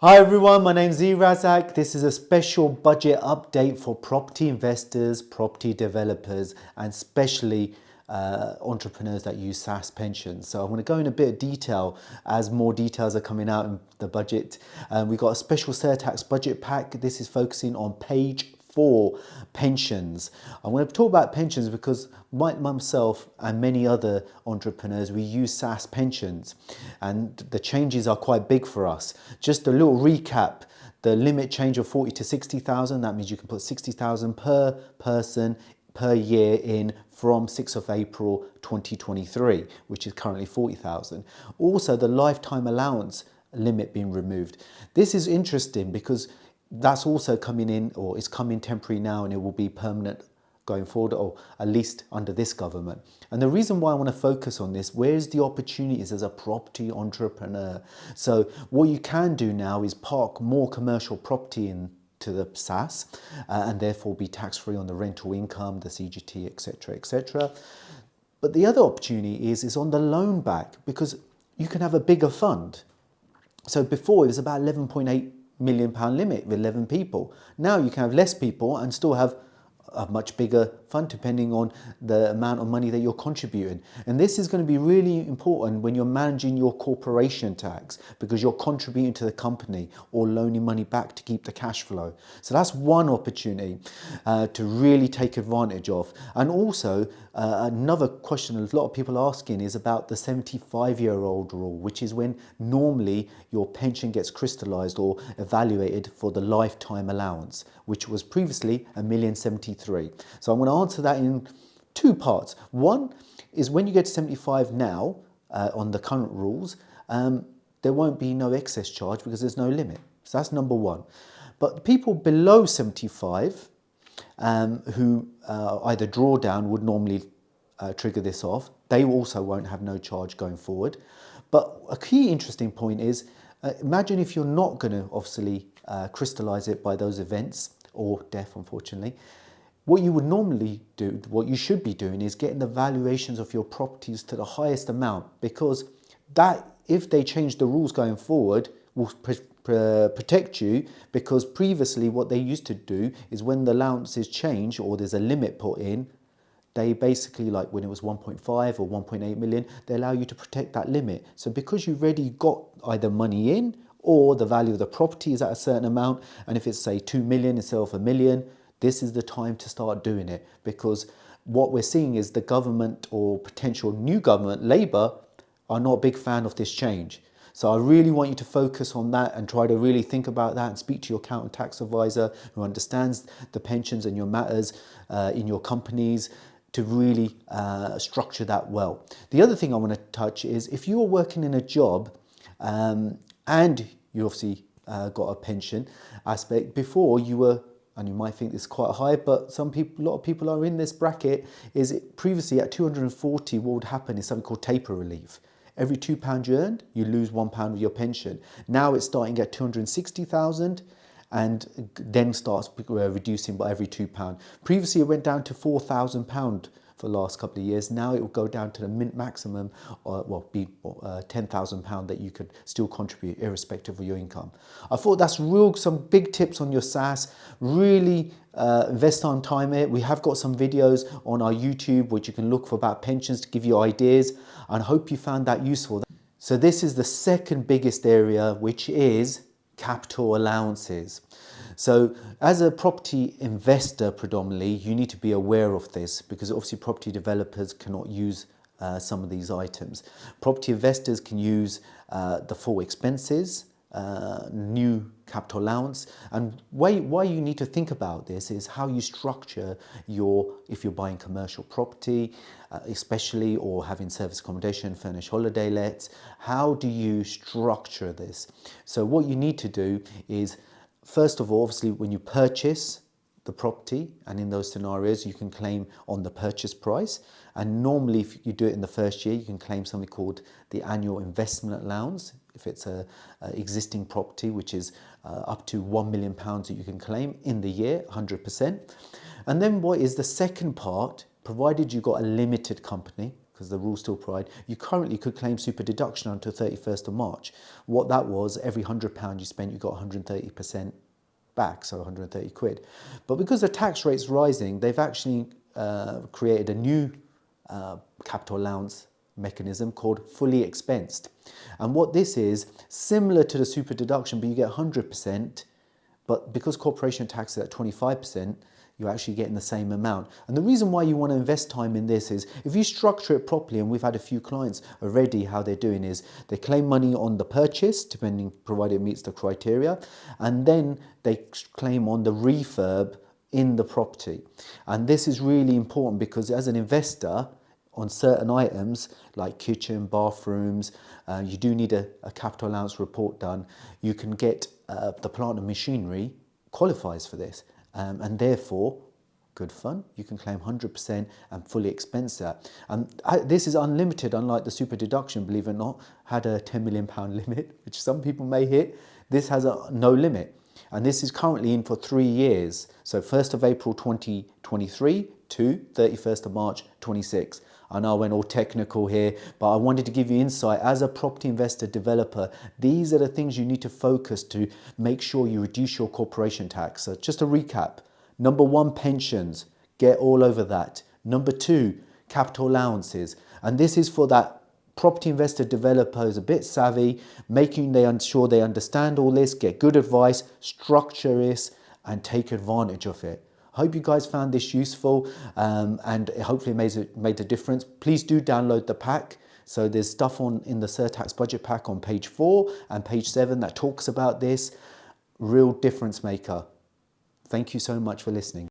Hi everyone, my name's Razak. This is a special budget update for property investors, property developers, and especially entrepreneurs that use SaaS pensions. So I'm going to go in a bit of detail as more details are coming out in the budget. We've got a special surtax budget pack. This is focusing on page 4, pensions. I'm going to talk about pensions because myself and many other entrepreneurs, we use SaaS pensions and the changes are quite big for us. Just a little recap. The limit change of 40 to 60,000, that means you can put 60,000 per person per year in from 6th of April 2023, which is currently 40,000. Also, the lifetime allowance limit being removed. This is interesting because that's also coming in, or it's coming temporary now, and it will be permanent going forward, or at least under this government. And the reason why I want to focus on this, where's the opportunities as a property entrepreneur? So what you can do now is park more commercial property into the SaaS and therefore be tax-free on the rental income, the CGT, etc., etc. But the other opportunity is on the loan back, because you can have a bigger fund. So before it was about £11.8 million limit with 11 people. Now you can have less people and still have a much bigger fund depending on the amount of money that you're contributing. And this is going to be really important when you're managing your corporation tax, because you're contributing to the company or loaning money back to keep the cash flow. So that's one opportunity to really take advantage of. And also another question a lot of people are asking is about the 75-year-old rule, which is when normally your pension gets crystallized or evaluated for the lifetime allowance, which was previously £1,073,000. So I'm going to answer that in two parts. One is when you get to 75 now, on the current rules, there won't be no excess charge because there's no limit. So that's number one. But people below 75 who either drawdown would normally trigger this off, they also won't have no charge going forward. But a key interesting point is, imagine if you're not going to obviously crystallize it by those events or death, unfortunately. What you would normally do, what you should be doing, is getting the valuations of your properties to the highest amount, because that, if they change the rules going forward, will protect you, because previously what they used to do is when the allowances change or there's a limit put in, they basically, like when it was 1.5 or 1.8 million, they allow you to protect that limit. So because you've already got either money in or the value of the property is at a certain amount, and if it's say 2 million instead of a million, this is the time to start doing it, because what we're seeing is the government or potential new government, Labour, are not a big fan of this change. So I really want you to focus on that and try to really think about that and speak to your accountant tax advisor who understands the pensions and your matters in your companies to really structure that well. The other thing I want to touch is if you are working in a job and you obviously got a pension aspect, before you were, and you might think this is quite high, but some people, a lot of people are in this bracket, is it previously at 240, what would happen is something called taper relief. Every £2 you earned, you lose £1 of your pension. Now it's starting at 260,000 and then starts reducing by every £2. Previously it went down to £4,000 for the last couple of years. Now it will go down to the maximum, be £10,000 that you could still contribute irrespective of your income. I thought that's some big tips on your SaaS. Really invest on time here. We have got some videos on our YouTube which you can look for about pensions to give you ideas, and I hope you found that useful. So this is the second biggest area, which is capital allowances. So as a property investor predominantly, you need to be aware of this, because obviously property developers cannot use some of these items. Property investors can use the full expenses, new capital allowance. And why you need to think about this is how you structure if you're buying commercial property, especially, or having service accommodation, furnished holiday lets, how do you structure this? So what you need to do is, first of all, obviously when you purchase the property, and in those scenarios you can claim on the purchase price, and normally if you do it in the first year you can claim something called the annual investment allowance if it's a existing property, which is up to £1 million that you can claim in the year, 100%. And then what is the second part? Provided you've got a limited company, because the rule still applied, you currently could claim super deduction until 31st of March. What that was, every £100 you spent, you got 130% back, so 130 quid. But because the tax rate's rising, they've actually created a new capital allowance mechanism called fully expensed. And what this is, similar to the super deduction, but you get 100%, but because corporation tax is at 25%, you're actually getting the same amount. And the reason why you want to invest time in this is if you structure it properly, and we've had a few clients already, how they're doing is they claim money on the purchase, provided it meets the criteria, and then they claim on the refurb in the property. And this is really important because as an investor, on certain items like kitchen, bathrooms, you do need a capital allowance report done. You can get the plant and machinery qualifies for this, and therefore, good fun. You can claim 100% and fully expense that. And this is unlimited, unlike the super deduction, believe it or not, had a £10 million limit, which some people may hit. This has no limit. And this is currently in for 3 years. So 1st of April 2023 to 31st of March 26. I know I went all technical here, but I wanted to give you insight. As a property investor developer, these are the things you need to focus to make sure you reduce your corporation tax. So just a recap. Number 1, pensions. Get all over that. Number 2, capital allowances. And this is for that property investor developer who's a bit savvy, making sure they understand all this, get good advice, structure this, and take advantage of it. I hope you guys found this useful and hopefully made a difference. Please do download the pack. So there's stuff in the surtax budget pack on page 4 and page 7 that talks about this. Real difference maker. Thank you so much for listening.